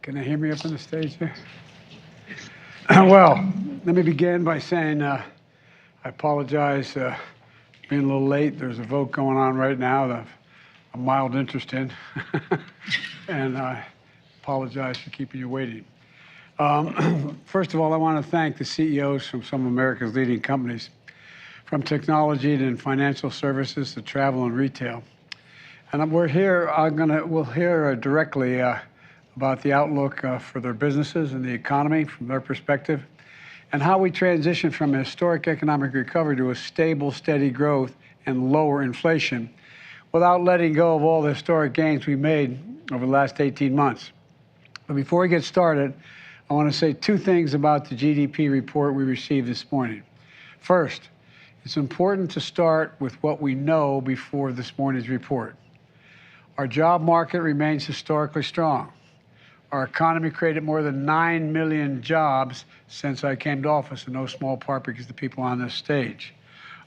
Can they hear me up on the stage there? Well, let me begin by saying I apologize being a little late. There's a vote going on right now that I'm mild interest in, and I apologize for keeping you waiting. First of all, I want to thank the CEOs from some of America's leading companies, from technology to financial services to travel and retail. And we'll hear directly about the outlook for their businesses and the economy from their perspective, and how we transition from a historic economic recovery to a stable, steady growth and lower inflation without letting go of all the historic gains we made over the last 18 months. But before we get started, I want to say two things about the GDP report we received this morning. First, it's important to start with what we know before this morning's report. Our job market remains historically strong. Our economy created more than 9 million jobs since I came to office, in no small part because of the people on this stage.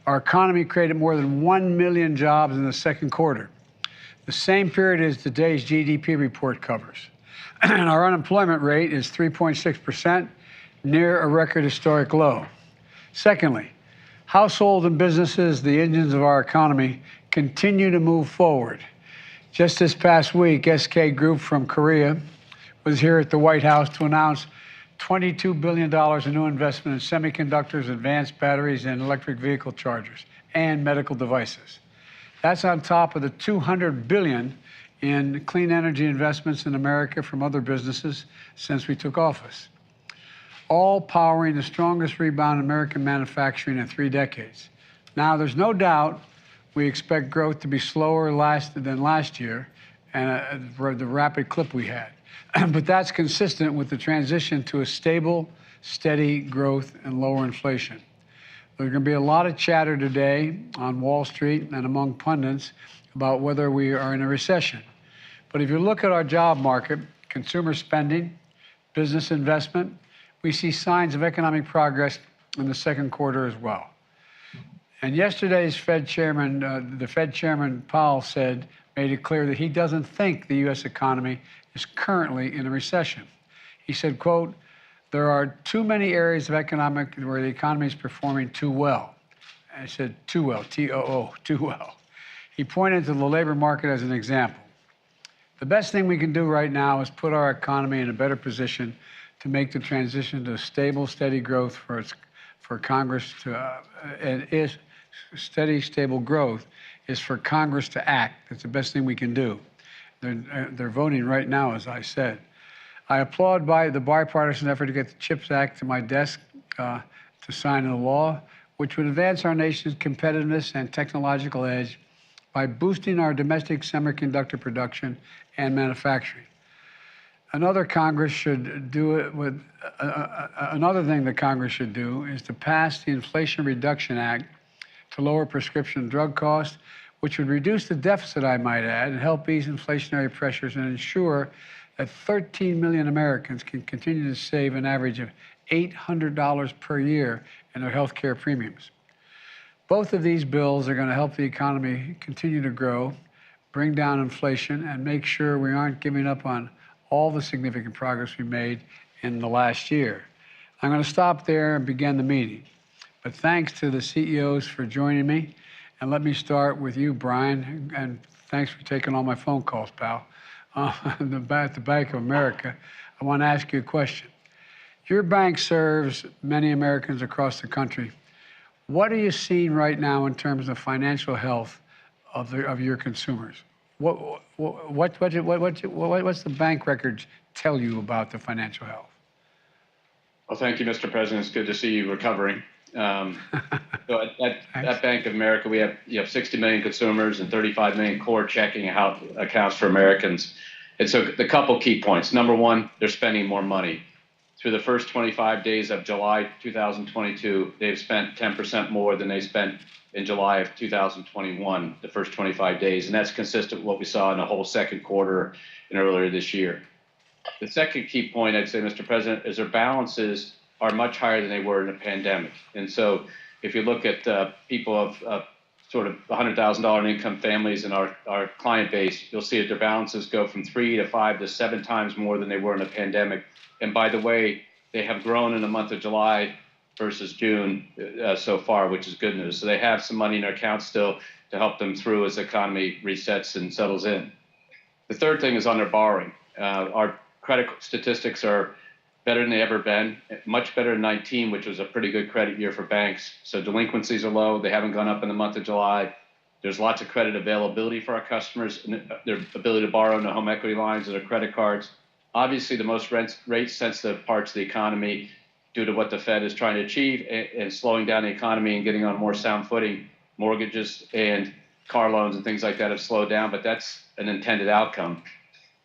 Our economy created more than 1 million jobs in the second quarter, the same period as today's GDP report covers. And our unemployment rate is 3.6%, near a record historic low. Secondly, households and businesses, the engines of our economy, continue to move forward. Just this past week, SK Group from Korea was here at the White House to announce $22 billion in new investment in semiconductors, advanced batteries, and electric vehicle chargers, and medical devices. That's on top of the $200 billion in clean energy investments in America from other businesses since we took office, all powering the strongest rebound in American manufacturing in 3 decades. Now, there's no doubt we expect growth to be slower than last year and the rapid clip we had. But that's consistent with the transition to a stable, steady growth and lower inflation. There's going to be a lot of chatter today on Wall Street and among pundits about whether we are in a recession. But if you look at our job market, consumer spending, business investment, we see signs of economic progress in the second quarter as well. And yesterday's Fed Chairman, the Fed Chairman Powell made it clear that he doesn't think the U.S. economy is currently in a recession. He said, quote, "There are too many areas of economic where the economy is performing too well." I said too well, T-O-O, too well. He pointed to the labor market as an example. The best thing we can do right now is put our economy in a better position to make the transition to stable, steady growth for Congress to, steady, stable growth is for Congress to act. That's the best thing we can do. They're voting right now, as I said. I applaud the bipartisan effort to get the CHIPS Act to my desk to sign into law, which would advance our nation's competitiveness and technological edge by boosting our domestic semiconductor production and manufacturing. Another thing that Congress should do is to pass the Inflation Reduction Act to lower prescription drug costs, which would reduce the deficit, I might add, and help ease inflationary pressures and ensure that 13 million Americans can continue to save an average of $800 per year in their health care premiums. Both of these bills are going to help the economy continue to grow, bring down inflation, and make sure we aren't giving up on all the significant progress we made in the last year. I'm going to stop there and begin the meeting. But thanks to the CEOs for joining me. And let me start with you, Brian, and thanks for taking all my phone calls, pal. At the Bank of America, I want to ask you a question. Your bank serves many Americans across the country. What are you seeing right now in terms of financial health of your consumers? What's the bank records tell you about the financial health? Well, thank you, Mr. President. It's good to see you recovering. So at Bank of America, we have 60 million consumers and 35 million core checking accounts for Americans. And so the couple key points. Number one, they're spending more money. Through the first 25 days of July 2022, they've spent 10% more than they spent in July of 2021, the first 25 days. And that's consistent with what we saw in the whole second quarter and earlier this year. The second key point, I'd say, Mr. President, is their balances are much higher than they were in the pandemic. And so if you look at people of sort of $100,000 income families in our client base, you'll see that their balances go from 3 to 5 to 7 times more than they were in the pandemic. And by the way, they have grown in the month of July versus June so far, which is good news. So they have some money in their accounts still to help them through as the economy resets and settles in. The third thing is on their borrowing. Our credit statistics are better than they ever been, much better than 19, which was a pretty good credit year for banks. So delinquencies are low. They haven't gone up in the month of July. There's lots of credit availability for our customers, and their ability to borrow in the home equity lines or their credit cards. Obviously, the most rate-sensitive parts of the economy, due to what the Fed is trying to achieve and slowing down the economy and getting on more sound footing, mortgages and car loans and things like that have slowed down, but that's an intended outcome.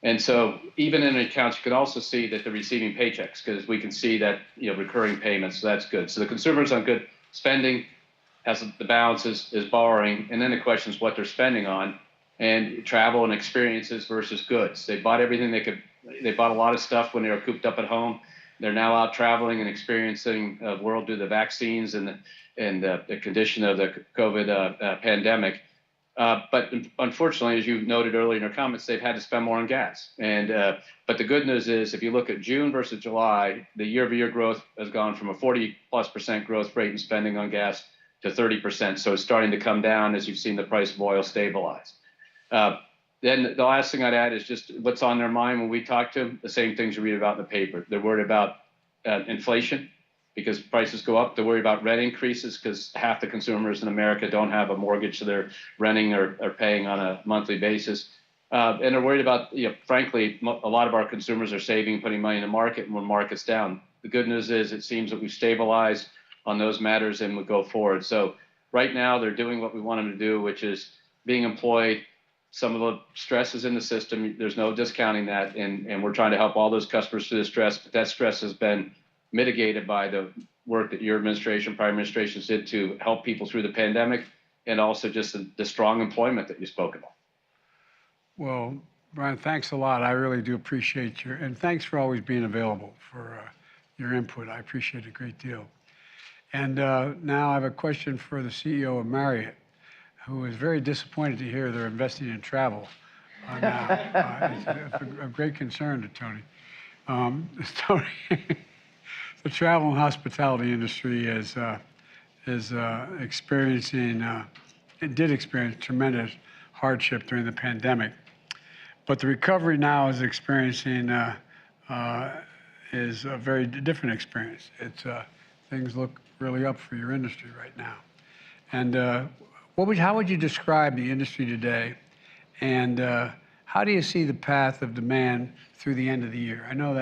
And so even in the accounts, you can also see that they're receiving paychecks because we can see that, recurring payments, so that's good. So the consumer's on good spending, as the balance is borrowing, and then the question is what they're spending on, and travel and experiences versus goods. They bought everything they could. They bought a lot of stuff when they were cooped up at home. They're now out traveling and experiencing the world due to the vaccines and the condition of the COVID pandemic. But unfortunately, as you noted earlier in your comments, they've had to spend more on gas. But the good news is, if you look at June versus July, the year-over-year growth has gone from a 40+% growth rate in spending on gas to 30%. So it's starting to come down as you've seen the price of oil stabilize. Then the last thing I'd add is just what's on their mind when we talk to them, the same things you read about in the paper. They're worried about inflation because prices go up. They're worried about rent increases because half the consumers in America don't have a mortgage, so they're renting or paying on a monthly basis. And they're worried about, frankly, a lot of our consumers are saving, putting money in the market, and when the market's down. The good news is it seems that we've stabilized on those matters and we go forward. So right now they're doing what we want them to do, which is being employed. Some of the stress is in the system. There's no discounting that, and we're trying to help all those customers through the stress, but that stress has been mitigated by the work that your administration, prior administrations did to help people through the pandemic, and also just the strong employment that you spoke about. Well, Brian, thanks a lot. I really do appreciate and thanks for always being available for your input. I appreciate it a great deal. And now I have a question for the CEO of Marriott, who is very disappointed to hear they're investing in travel now. It's a great concern to Tony. Tony, the travel and hospitality industry is experiencing, it did experience tremendous hardship during the pandemic, but the recovery now is experiencing is a very different experience. It's things look really up for your industry right now. And how would you describe the industry today, and how do you see the path of demand through the end of the year? I know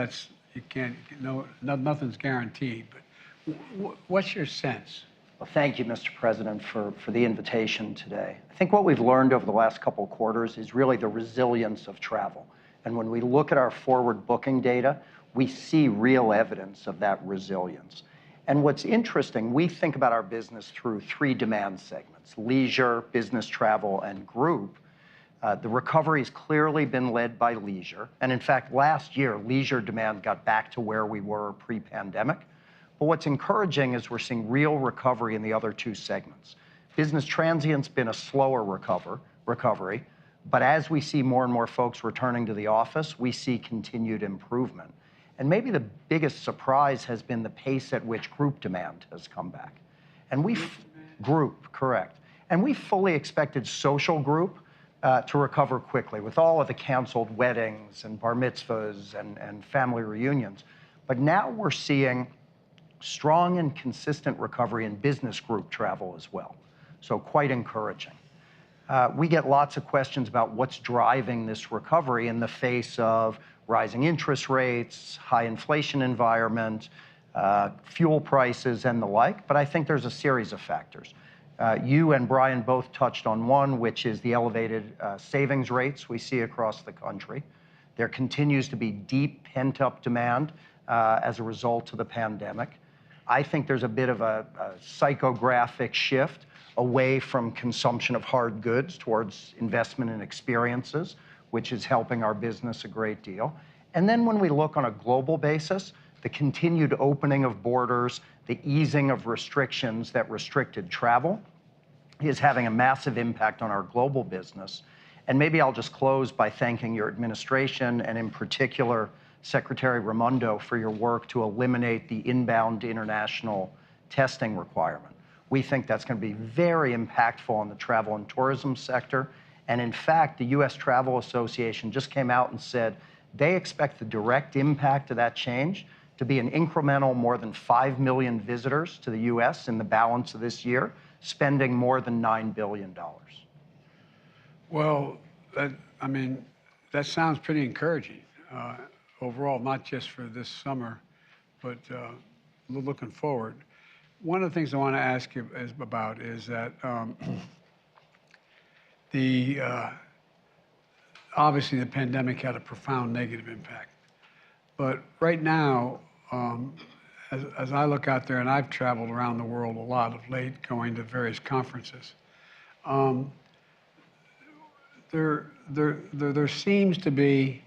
nothing's guaranteed, but what's your sense? Well, thank you, Mr. President, for the invitation today. I think what we've learned over the last couple of quarters is really the resilience of travel. And when we look at our forward booking data, we see real evidence of that resilience. And what's interesting, we think about our business through 3 demand segments: leisure, business travel, and group. The recovery has clearly been led by leisure. And in fact, last year, leisure demand got back to where we were pre-pandemic. But what's encouraging is we're seeing real recovery in the other 2 segments. Business transient's been a slower recovery, but as we see more and more folks returning to the office, we see continued improvement. And maybe the biggest surprise has been the pace at which group demand has come back. And group, correct. And we fully expected social group to recover quickly with all of the canceled weddings and bar mitzvahs and family reunions. But now we're seeing strong and consistent recovery in business group travel as well. So quite encouraging. We get lots of questions about what's driving this recovery in the face of rising interest rates, high inflation environment, fuel prices, and the like. But I think there's a series of factors. You and Brian both touched on one, which is the elevated savings rates we see across the country. There continues to be deep pent-up demand as a result of the pandemic. I think there's a bit of a psychographic shift away from consumption of hard goods towards investment in experiences, which is helping our business a great deal. And then when we look on a global basis, the continued opening of borders, the easing of restrictions that restricted travel, is having a massive impact on our global business. And maybe I'll just close by thanking your administration and in particular, Secretary Raimondo for your work to eliminate the inbound international testing requirement. We think that's going to be very impactful on the travel and tourism sector. And in fact, the U.S. Travel Association just came out and said they expect the direct impact of that change to be an incremental more than 5 million visitors to the U.S. in the balance of this year, spending more than $9 billion. Well, that sounds pretty encouraging overall, not just for this summer, but looking forward. One of the things I want to ask you about is that obviously the pandemic had a profound negative impact. But right now, as I look out there, and I've traveled around the world a lot of late, going to various conferences, there seems to be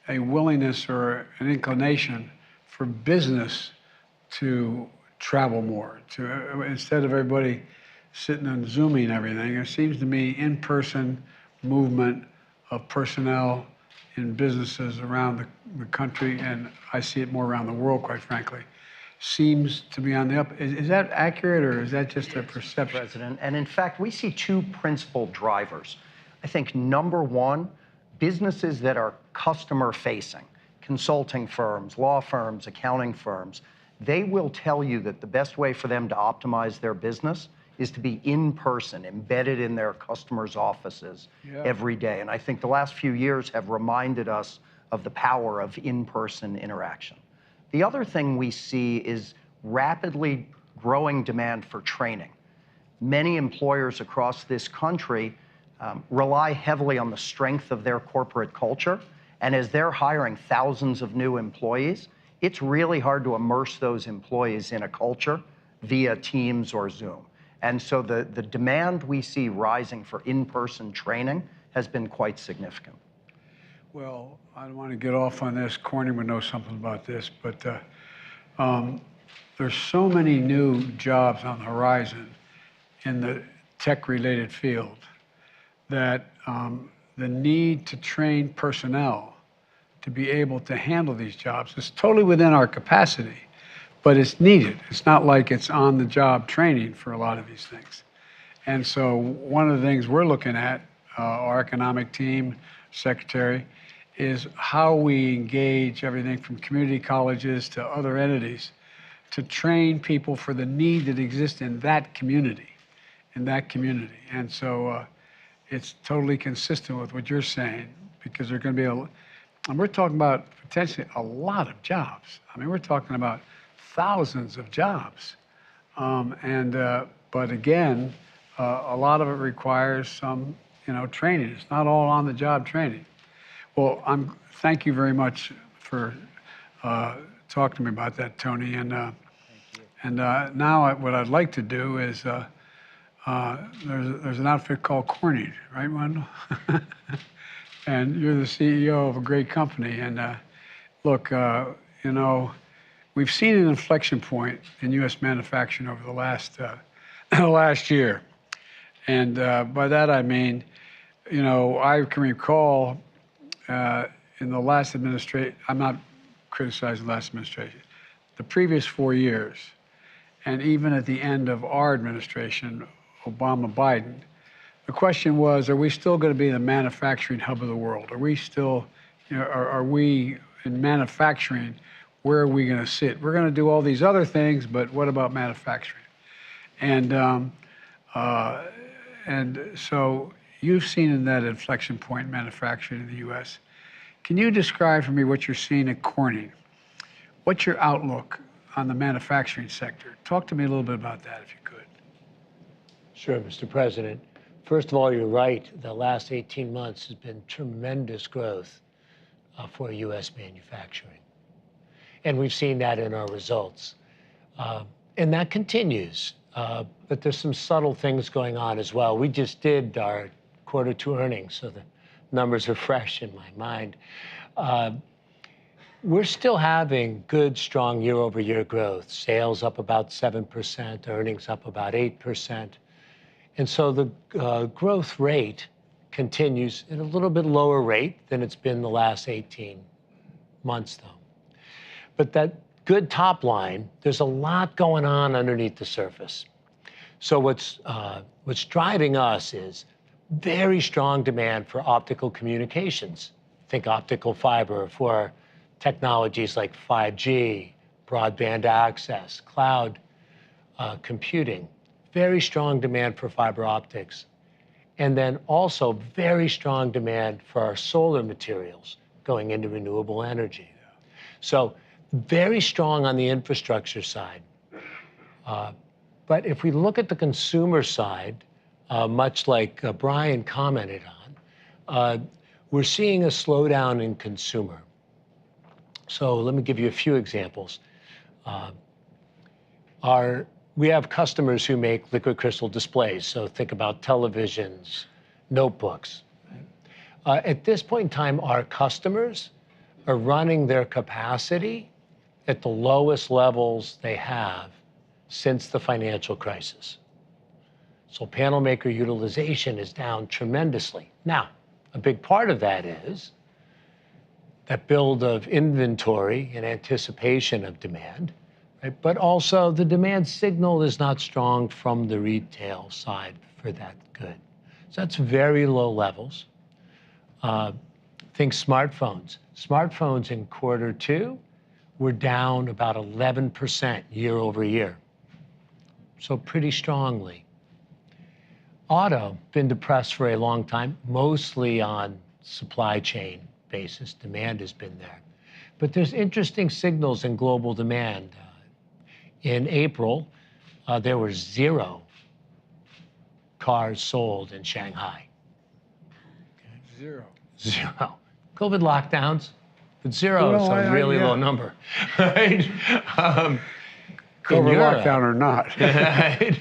a willingness or an inclination for business to travel more. Instead of everybody sitting and Zooming everything, there seems to be in-person movement of personnel in businesses around the country, and I see it more around the world, quite frankly, seems to be on the up. Is that accurate, or is that just a perception? President, and in fact, we see two principal drivers. I think number one, businesses that are customer-facing, consulting firms, law firms, accounting firms, they will tell you that the best way for them to optimize their business is to be in person, embedded in their customers' offices every day. And I think the last few years have reminded us of the power of in-person interaction. The other thing we see is rapidly growing demand for training. Many employers across this country rely heavily on the strength of their corporate culture. And as they're hiring thousands of new employees, it's really hard to immerse those employees in a culture via Teams or Zoom. And so the demand we see rising for in-person training has been quite significant. Well, I don't want to get off on this. Corning would know something about this, but there's so many new jobs on the horizon in the tech-related field that the need to train personnel to be able to handle these jobs is totally within our capacity, but it's needed. It's not like it's on-the-job training for a lot of these things. And so one of the things we're looking at, our economic team, secretary, is how we engage everything from community colleges to other entities to train people for the need that exists in that community, And so it's totally consistent with what you're saying, because there's going to be and we're talking about potentially a lot of jobs. I mean, we're talking about thousands of jobs. But again, a lot of it requires some, training. It's not all on-the-job training. Well, thank you very much for talking to me about that, Tony. And now what I'd like to do is there's an outfit called Corning, right, Wendell? And you're the CEO of a great company. And look, we've seen an inflection point in U.S. manufacturing over the last year. And by that I mean, I can recall in the last administration, I'm not criticizing the last administration, the previous 4 years, and even at the end of our administration, Obama-Biden, the question was, are we still going to be the manufacturing hub of the world? Are we still, are we in manufacturing, where are we going to sit? We're going to do all these other things, but what about manufacturing? And so you've seen in that inflection point manufacturing in the U.S. Can you describe for me what you're seeing at Corning? What's your outlook on the manufacturing sector? Talk to me a little bit about that, if you could. Sure, Mr. President. First of all, you're right. The last 18 months has been tremendous growth for U.S. manufacturing. And we've seen that in our results. And that continues. But there's some subtle things going on as well. We just did our Q2 earnings, so the numbers are fresh in my mind. We're still having good, strong year-over-year growth. Sales up about 7%, earnings up about 8%. And so the growth rate continues at a little bit lower rate than it's been the last 18 months, though. But that good top line, there's a lot going on underneath the surface. So what's driving us is very strong demand for optical communications. Think optical fiber for technologies like 5G, broadband access, cloud computing. Very strong demand for fiber optics. And then also very strong demand for our solar materials going into renewable energy. So very strong on the infrastructure side. But if we look at the consumer side, much like Brian commented on, we're seeing a slowdown in consumer. So let me give you a few examples. We have customers who make liquid crystal displays, so think about televisions, notebooks. At this point in time, our customers are running their capacity at the lowest levels they have since the financial crisis. So panel maker utilization is down tremendously. Now, a big part of that is that build of inventory in anticipation of demand, right? But also the demand signal is not strong from the retail side for that good. So that's very low levels. Think smartphones. Smartphones in Q2 were down about 11% year over year. So pretty strongly. Auto, been depressed for a long time, mostly on supply chain basis. Demand has been there. But there's interesting signals in global demand. In April, there were 0 cars sold in Shanghai. Zero. 0. COVID lockdowns, but 0 is Well, a really low number, right? COVID lockdown or not. Right?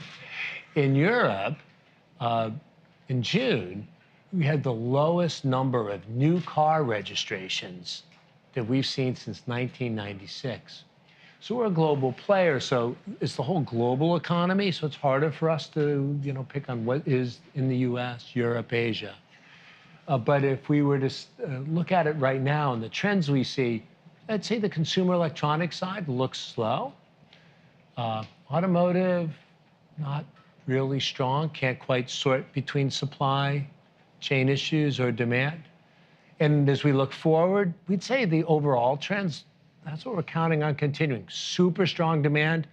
In Europe, in June, we had the lowest number of new car registrations that we've seen since 1996. So we're a global player, so it's the whole global economy, so it's harder for us to, pick on what is in the US, Europe, Asia. But if we were to look at it right now and the trends we see, I'd say the consumer electronics side looks slow. Automotive, not really strong, can't quite sort between supply chain issues or demand. And as we look forward, we'd say the overall trends, that's what we're counting on continuing. Super strong demand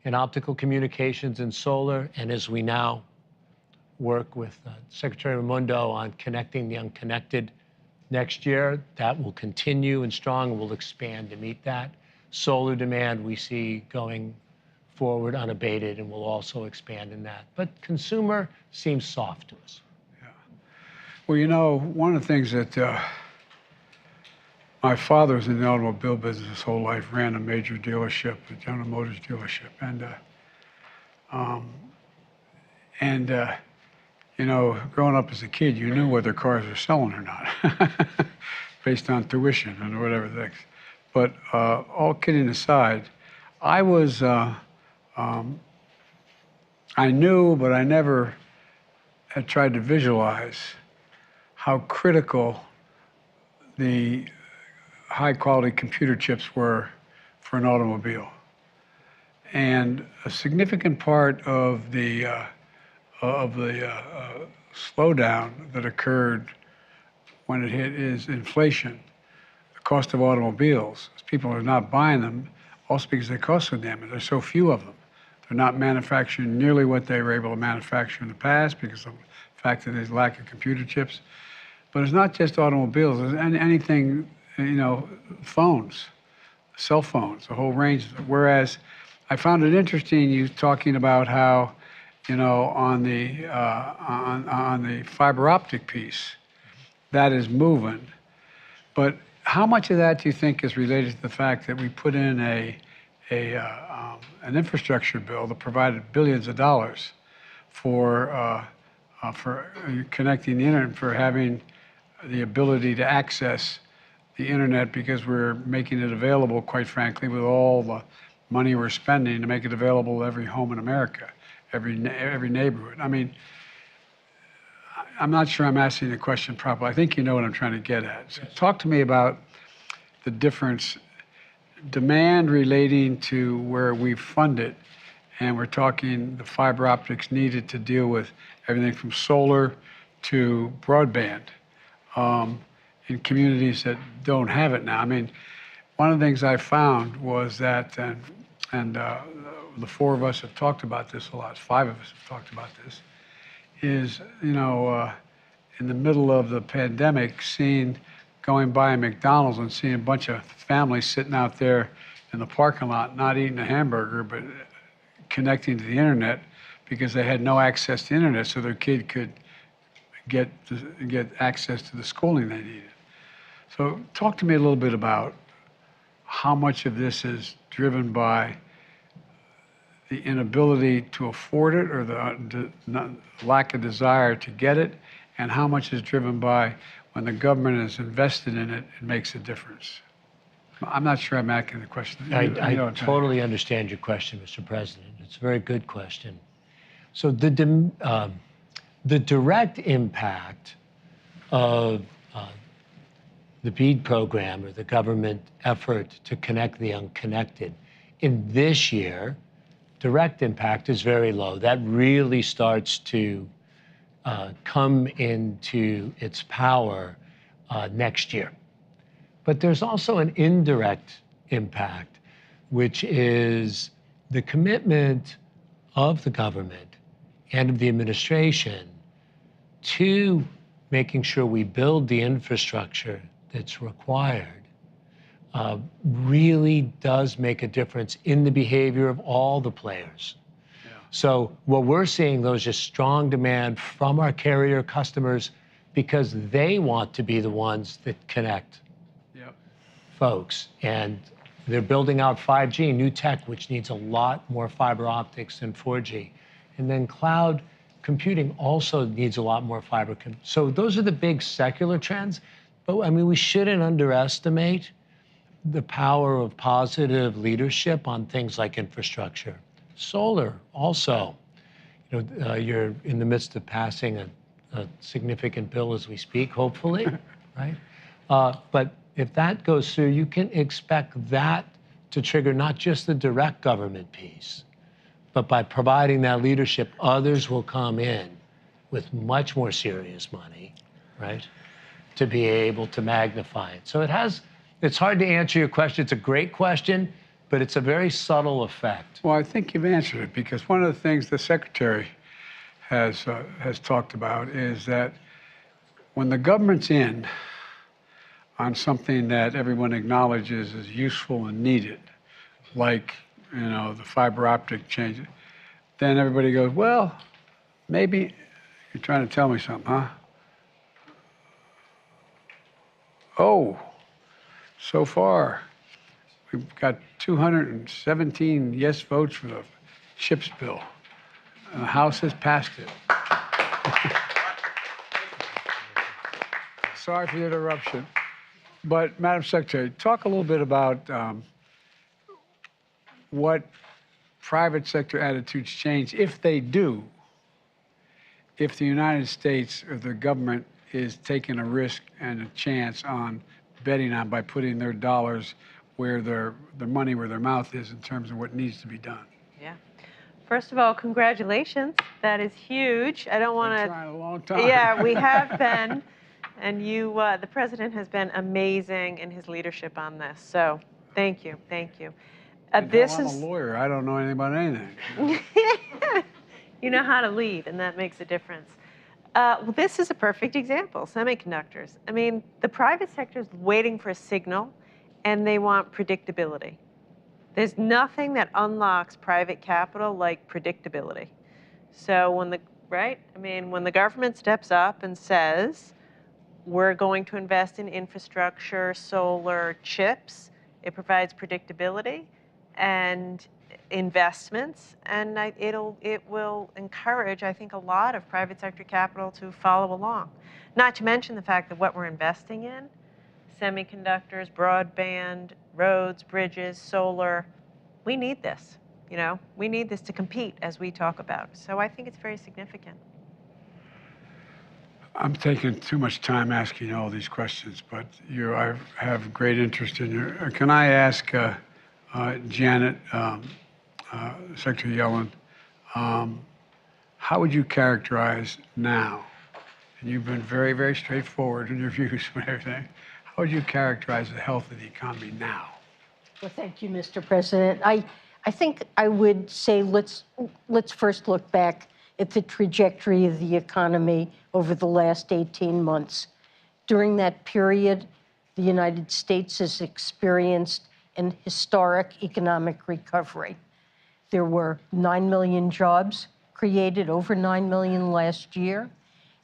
in optical communications and solar. And as we now work with Secretary Raimondo on connecting the unconnected next year, that will continue and strong and will expand to meet that. Solar demand we see going forward unabated and will also expand in that. But consumer seems soft to us. Yeah. Well, one of the things that my father was in the automobile business his whole life, ran a major dealership, a General Motors dealership. Growing up as a kid, you knew whether cars were selling or not, based on tuition and whatever things. But all kidding aside, I knew, but I never had tried to visualize how critical the high-quality computer chips were for an automobile. And a significant part of the slowdown that occurred when it hit is inflation, the cost of automobiles. People are not buying them, also because they cost so damn much. There's so few of them. They're not manufacturing nearly what they were able to manufacture in the past because of the fact that there's lack of computer chips. But it's not just automobiles. It's anything, phones, cell phones, a whole range. Whereas I found it interesting you talking about how, on the fiber optic piece, that is moving. But how much of that do you think is related to the fact that we put in an infrastructure bill that provided billions of dollars for connecting the internet, for having the ability to access the internet, because we're making it available, quite frankly, with all the money we're spending to make it available to every home in America, every neighborhood. I mean, I'm not sure I'm asking the question properly. I think you know what I'm trying to get at. So talk to me about the difference, demand relating to where we fund it, and we're talking the fiber optics needed to deal with everything from solar to broadband in communities that don't have it now. I mean, one of the things I found was that, and the four of us have talked about this a lot, five of us have talked about this, is, in the middle of the pandemic, going by a McDonald's and seeing a bunch of families sitting out there in the parking lot, not eating a hamburger, but connecting to the internet because they had no access to internet, so their kid could get access to the schooling they needed. So talk to me a little bit about how much of this is driven by the inability to afford it or the lack of desire to get it, and how much is driven by when the government is invested in it, it makes a difference. I'm not sure I'm asking the question. I totally understand your question, Mr. President. It's a very good question. So the direct impact of the BEAD program, or the government effort to connect the unconnected, in this year, direct impact is very low. That really starts to come into its power next year. But there's also an indirect impact, which is the commitment of the government and of the administration to making sure we build the infrastructure that's required. Really does make a difference in the behavior of all the players. Yeah. So what we're seeing, though, is just strong demand from our carrier customers because they want to be the ones that connect folks. And they're building out 5G, new tech, which needs a lot more fiber optics than 4G. And then cloud computing also needs a lot more fiber. So those are the big secular trends. But I mean, we shouldn't underestimate the power of positive leadership on things like infrastructure. Solar also. You're in the midst of passing a significant bill as we speak, hopefully, right? But if that goes through, you can expect that to trigger not just the direct government piece, but by providing that leadership, others will come in with much more serious money, right, to be able to magnify it. So it's hard to answer your question. It's a great question, but it's a very subtle effect. Well, I think you've answered it, because one of the things the Secretary has talked about is that when the government's in on something that everyone acknowledges is useful and needed, like, the fiber optic change, then everybody goes, well, maybe you're trying to tell me something, huh? Oh, so far, we've got 217 yes votes for the CHIPS bill, and the House has passed it. Sorry for the interruption. But, Madam Secretary, talk a little bit about what private sector attitudes change, if they do, if the United States or the government is taking a risk and a chance on betting on by putting their dollars where their money where their mouth is in terms of what needs to be done. Yeah. First of all, congratulations. That is huge. I don't want to. Been trying a long time. Yeah, we have been. And the president has been amazing in his leadership on this. So thank you. Thank you. I'm a lawyer. I don't know anything about anything. You know how to lead, and that makes a difference. Well, this is a perfect example, semiconductors. I mean, the private sector is waiting for a signal, and they want predictability. There's nothing that unlocks private capital like predictability. So when the government steps up and says, we're going to invest in infrastructure, solar, chips, it provides predictability and investments, and it will encourage, I think, a lot of private sector capital to follow along. Not to mention the fact that what we're investing in, semiconductors, broadband, roads, bridges, solar, we need this. We need this to compete, as we talk about. So I think it's very significant. I'm taking too much time asking all these questions, but I have great interest in your. Can I ask Janet, Secretary Yellen, how would you characterize now? And you've been very, very straightforward in your views and everything. How would you characterize the health of the economy now? Well, thank you, Mr. President. I think I would say let's first look back at the trajectory of the economy over the last 18 months. During that period, the United States has experienced an historic economic recovery. There were 9 million jobs created, over 9 million last year,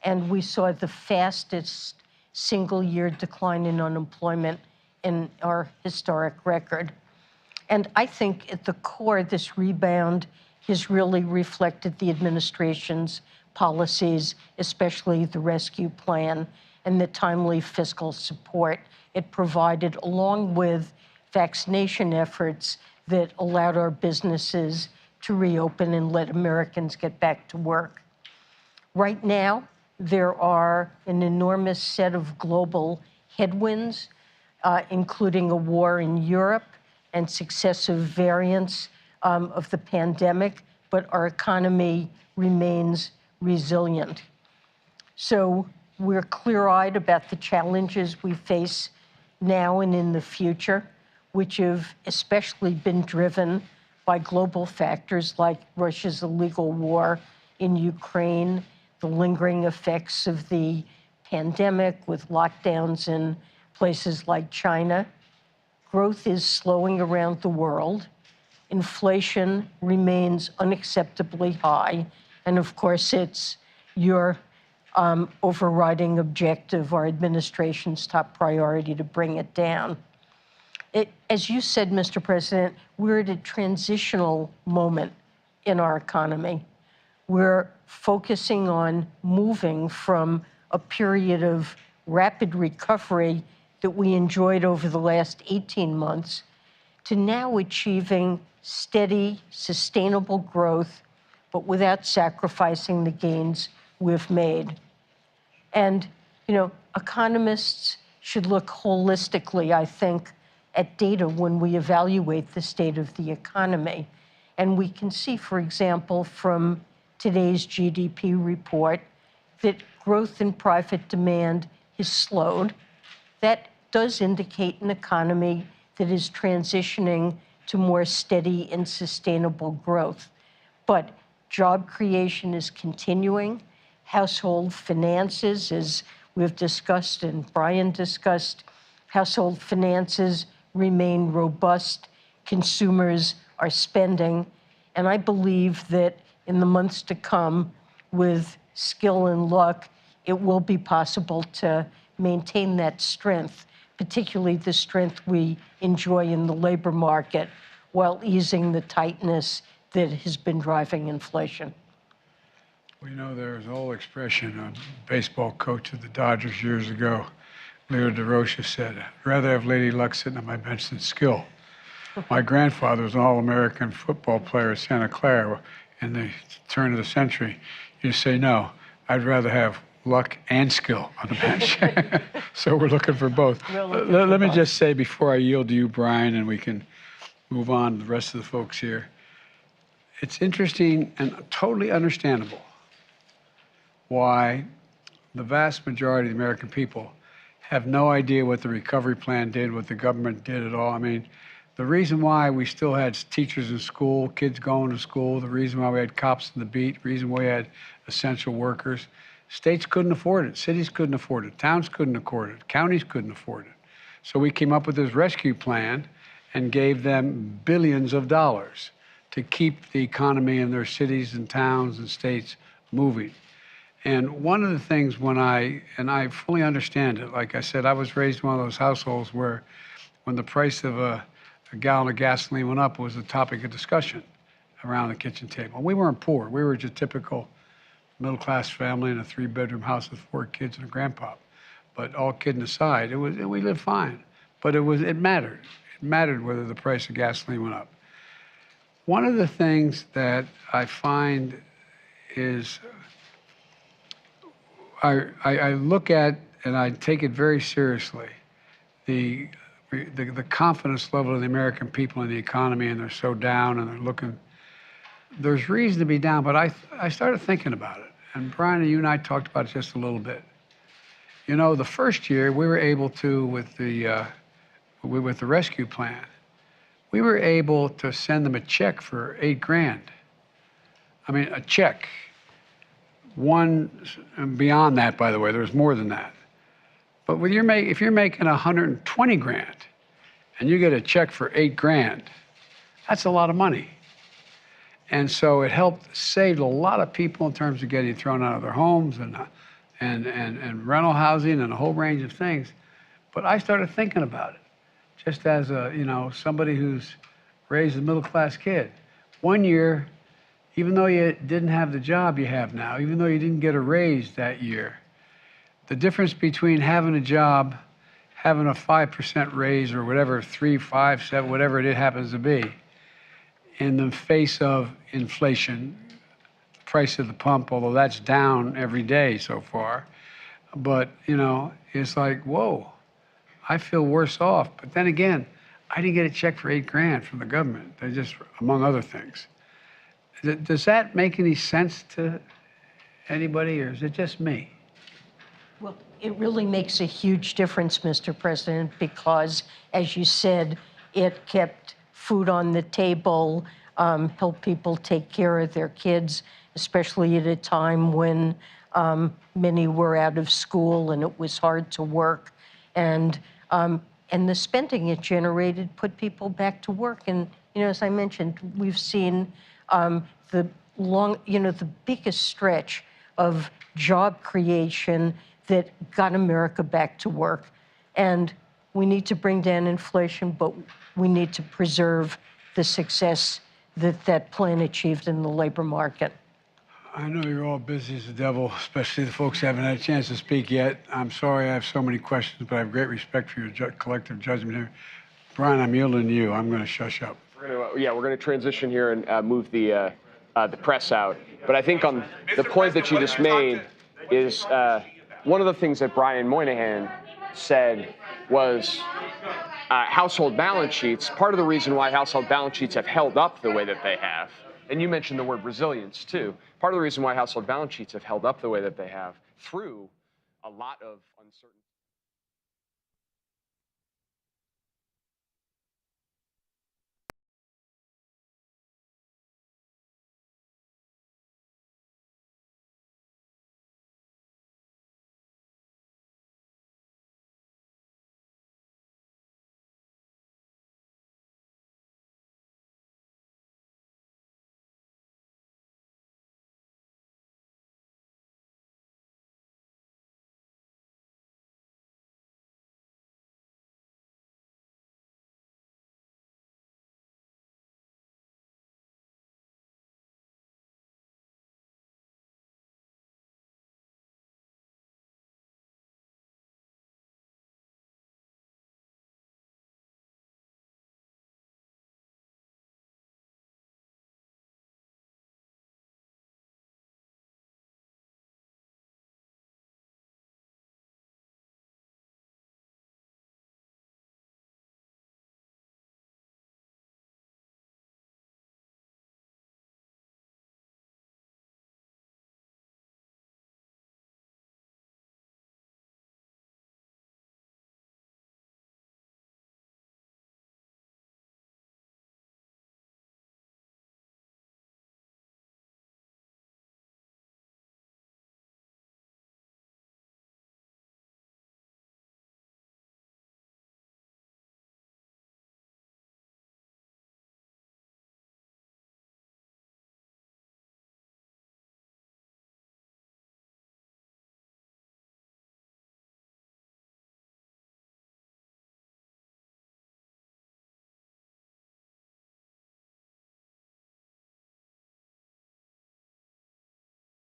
and we saw the fastest single-year decline in unemployment in our historic record. And I think at the core, this rebound has really reflected the administration's policies, especially the rescue plan and the timely fiscal support it provided, along with vaccination efforts that allowed our businesses to reopen and let Americans get back to work. Right now, there are an enormous set of global headwinds, including a war in Europe and successive variants of the pandemic, but our economy remains resilient. So we're clear-eyed about the challenges we face now and in the future, which have especially been driven by global factors like Russia's illegal war in Ukraine, the lingering effects of the pandemic with lockdowns in places like China. Growth is slowing around the world. Inflation remains unacceptably high. And of course, it's your overriding objective, our administration's top priority, to bring it down. As you said, Mr. President, we're at a transitional moment in our economy. We're focusing on moving from a period of rapid recovery that we enjoyed over the last 18 months to now achieving steady, sustainable growth, but without sacrificing the gains we've made. And, economists should look holistically, I think, at data when we evaluate the state of the economy. And we can see, for example, from today's GDP report, that growth in private demand has slowed. That does indicate an economy that is transitioning to more steady and sustainable growth. But job creation is continuing. Household finances, as we've discussed and Brian discussed, household finances remain robust. Consumers are spending. And I believe that in the months to come, with skill and luck, it will be possible to maintain that strength, particularly the strength we enjoy in the labor market, while easing the tightness that has been driving inflation. Well, there's an old expression, a baseball coach of the Dodgers years ago, Leo DeRocha, said, "I'd rather have Lady Luck sitting on my bench than skill." My grandfather was an All-American football player at Santa Clara in the turn of the century. You say, no, I'd rather have luck and skill on the bench. So we're looking for both. Let me just say before I yield to you, Brian, and we can move on to the rest of the folks here. It's interesting and totally understandable why the vast majority of the American people have no idea what the recovery plan did, what the government did at all. I mean, the reason why we still had teachers in school, kids going to school, the reason why we had cops on the beat, the reason why we had essential workers, states couldn't afford it, cities couldn't afford it, towns couldn't afford it, counties couldn't afford it. So we came up with this rescue plan and gave them billions of dollars to keep the economy in their cities and towns and states moving. And one of the things and I fully understand it, like I said, I was raised in one of those households where when the price of a gallon of gasoline went up, it was a topic of discussion around the kitchen table. We weren't poor. We were just typical middle-class family in a 3-bedroom house with 4 kids and a grandpa. But all kidding aside, we lived fine. But it mattered. It mattered whether the price of gasoline went up. One of the things that I find is I look at and I take it very seriously, the confidence level of the American people in the economy, and they're so down and they're looking. There's reason to be down, but I started thinking about it, and Brian and you and I talked about it just a little bit. You know, the first year we were able to, with the rescue plan, we were able to send them a check for $8,000. I mean, a check. One, and beyond that, by the way, there's more than that. But if you're making $120,000 and you get a check for $8,000, that's a lot of money. And so it helped save a lot of people in terms of getting thrown out of their homes and rental housing and a whole range of things. But I started thinking about it, just as somebody who's raised a middle-class kid. One year, even though you didn't have the job you have now, even though you didn't get a raise that year, the difference between having a job, having a 5% raise or whatever, 3, 5, 7, whatever it happens to be, in the face of inflation, the price of the pump, although that's down every day so far, but it's like, whoa, I feel worse off. But then again, I didn't get a check for $8,000 from the government. They just, among other things. Does that make any sense to anybody, or is it just me? Well, it really makes a huge difference, Mr. President, because, as you said, it kept food on the table, helped people take care of their kids, especially at a time when many were out of school and it was hard to work. And the spending it generated put people back to work. And, as I mentioned, we've seen the biggest stretch of job creation that got America back to work. And we need to bring down inflation, but we need to preserve the success that plan achieved in the labor market. I know you're all busy as the devil, especially the folks who haven't had a chance to speak yet. I'm sorry I have so many questions, but I have great respect for your collective judgment here. Brian, I'm yielding to you. I'm going to shush up. We're going to transition here and move the press out. But I think on the point that you just made is one of the things that Brian Moynihan said was household balance sheets. Part of the reason why household balance sheets have held up the way that they have, and you mentioned the word resilience too, part of the reason why household balance sheets have held up the way that they have through a lot of uncertainty.